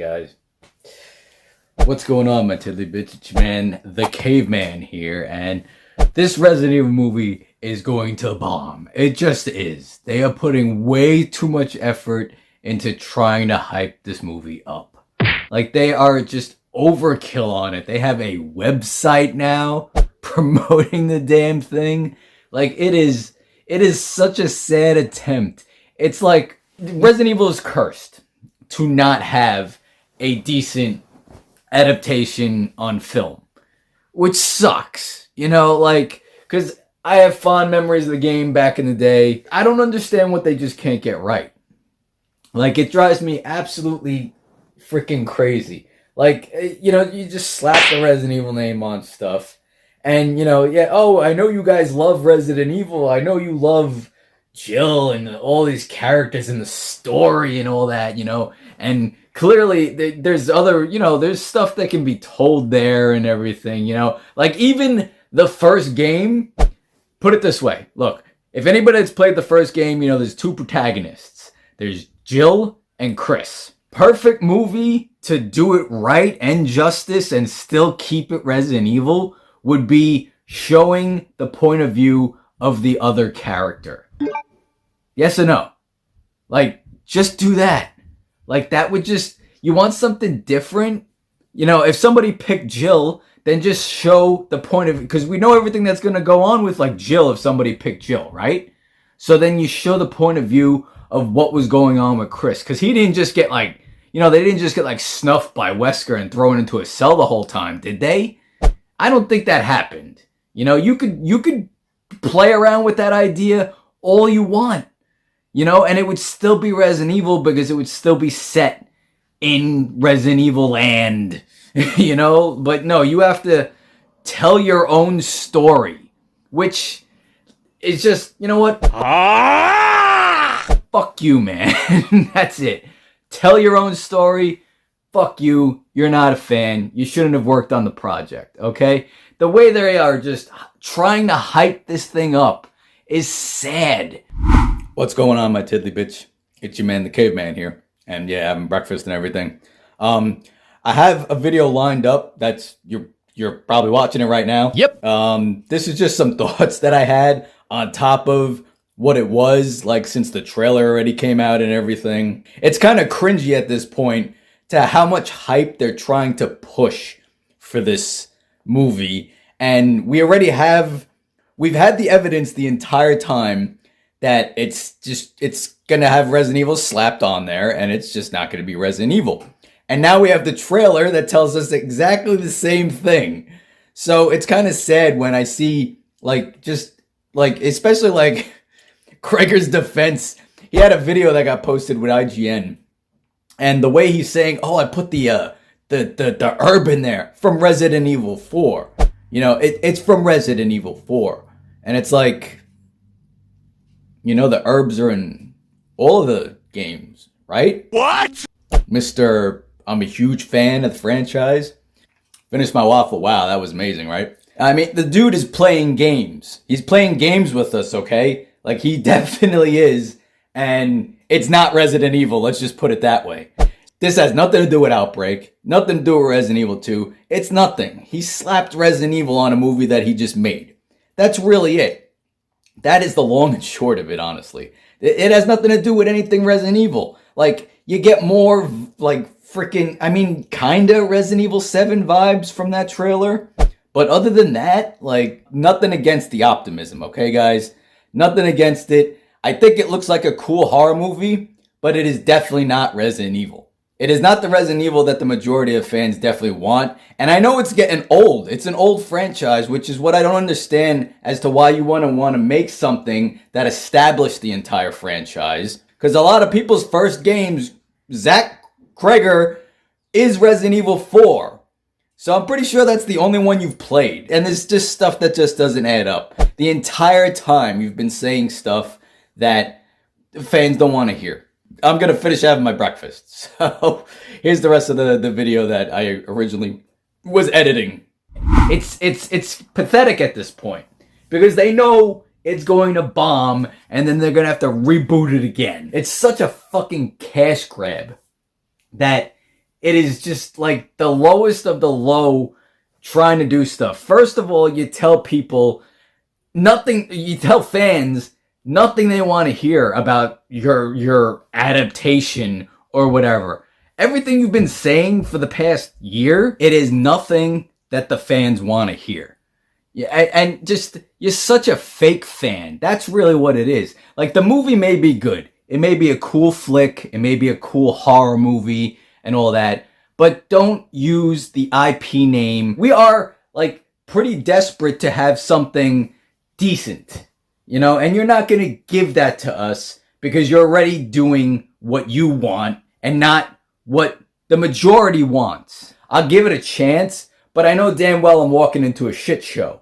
guys. What's going on, my tiddly bitch? It's your man, the caveman here, and this Resident Evil movie is going to bomb. It just is. They are putting way too much effort into trying to hype this movie up. Like, they are just overkill on it. They have a website now promoting the damn thing. Like, it is such a sad attempt. It's like Resident Evil is cursed to not have a decent adaptation on film, which sucks, you know, like, because I have fond memories of the game back in the day. I don't understand what they just can't get right. Like, it drives me absolutely freaking crazy. Like, you know, you just slap the Resident Evil name on stuff, and, you know, yeah, oh, I know you guys love Resident Evil, I know you love Jill and all these characters in the story and all that, you know, and clearly there's other, you know, there's stuff that can be told there and everything, you know, like even the first game, put it this way, look, if anybody that's played the first game, you know, there's two protagonists, there's Jill and Chris. Perfect movie to do it right and justice and still keep it Resident Evil would be showing the point of view of the other character. Yes or no? Like, just do that. Like, that would just... You want something different? You know, if somebody picked Jill, then just show the point of... Because we know everything that's going to go on with, like, Jill if somebody picked Jill, right? So then you show the point of view of what was going on with Chris. Because he didn't just get, like... You know, they didn't just get, like, snuffed by Wesker and thrown into a cell the whole time, did they? I don't think that happened. You know, you could play around with that idea all you want. You know, and it would still be Resident Evil because it would still be set in Resident Evil land, you know? But no, you have to tell your own story, which is just, you know what? Fuck you, man. That's it. Tell your own story. Fuck you. You're not a fan. You shouldn't have worked on the project, okay? The way they are just trying to hype this thing up is sad. What's going on, my tiddly bitch? It's your man, the caveman here. And yeah, having breakfast and everything. I have a video lined up that's, you're probably watching it right now. Yep. This is just some thoughts that I had on top of what it was, like, since the trailer already came out and everything. It's kind of cringy at this point to how much hype they're trying to push for this movie. And we've had the evidence the entire time that it's gonna have Resident Evil slapped on there, and it's just not gonna be Resident Evil. And now we have the trailer that tells us exactly the same thing. So it's kind of sad when I see, like, just, like, especially, like, Krager's defense. He had a video that got posted with IGN, and the way he's saying, oh, I put the herb in there from Resident Evil 4. You know, it's from Resident Evil 4. And it's like... You know, the herbs are in all of the games, right? What? Mr. I'm a huge fan of the franchise. Finished my waffle. Wow, that was amazing, right? I mean, the dude is playing games. He's playing games with us, okay? Like, he definitely is. And it's not Resident Evil, let's just put it that way. This has nothing to do with Outbreak. Nothing to do with Resident Evil 2. It's nothing. He slapped Resident Evil on a movie that he just made. That's really it. That is the long and short of it, honestly. It has nothing to do with anything Resident Evil. Like, you get more, like, freaking, I mean, kinda Resident Evil 7 vibes from that trailer. But other than that, like, nothing against the optimism, okay, guys? Nothing against it. I think it looks like a cool horror movie, but it is definitely not Resident Evil. It is not the Resident Evil that the majority of fans definitely want. And I know it's getting old. It's an old franchise, which is what I don't understand as to why you want to make something that established the entire franchise. Because a lot of people's first games, Zach Krager is Resident Evil 4. So I'm pretty sure that's the only one you've played. And there's just stuff that just doesn't add up. The entire time you've been saying stuff that fans don't want to hear. I'm going to finish having my breakfast. So here's the rest of the video that I originally was editing. It's pathetic at this point because they know it's going to bomb and then they're going to have to reboot it again. It's such a fucking cash grab that it is just like the lowest of the low trying to do stuff. First of all, you tell people nothing, you tell fans nothing they want to hear about your adaptation or whatever. Everything you've been saying for the past year, it is nothing that the fans want to hear. Yeah, and just, you're such a fake fan. That's really what it is. Like, the movie may be good. It may be a cool flick. It may be a cool horror movie and all that. But don't use the IP name. We are, like, pretty desperate to have something decent, you know? And you're not going to give that to us because you're already doing what you want and not what the majority wants. I'll give it a chance, but I know damn well I'm walking into a shit show.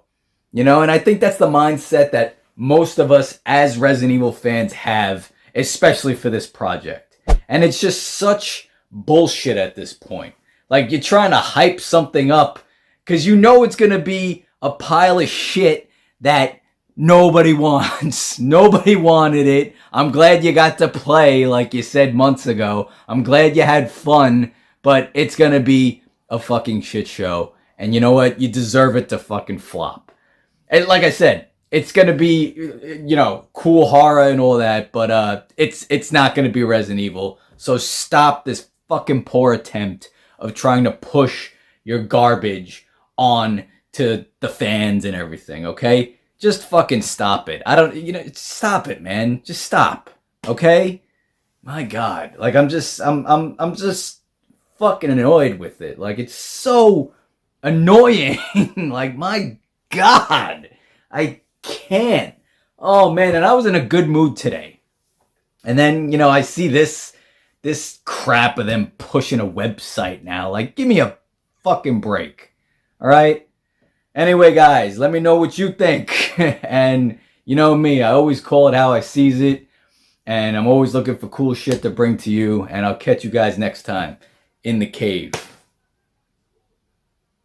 You know, and I think that's the mindset that most of us as Resident Evil fans have, especially for this project. And it's just such bullshit at this point. Like, you're trying to hype something up because you know it's going to be a pile of shit that nobody wants. Nobody wanted it. I'm glad you got to play, like you said months ago. I'm glad you had fun, but it's going to be a fucking shit show. And you know what? You deserve it to fucking flop. And like I said, it's going to be, you know, cool horror and all that, but it's not going to be Resident Evil. So stop this fucking poor attempt of trying to push your garbage on to the fans and everything, okay? Just fucking stop it. Stop it, man. Just stop, okay? My God. Like, I'm just fucking annoyed with it. Like, it's so annoying. Like, my God, I can't. Oh man, and I was in a good mood today. And then, you know, I see this crap of them pushing a website now. Like, give me a fucking break. All right? Anyway, guys, let me know what you think. And you know me, I always call it how I sees it. And I'm always looking for cool shit to bring to you. And I'll catch you guys next time in the cave.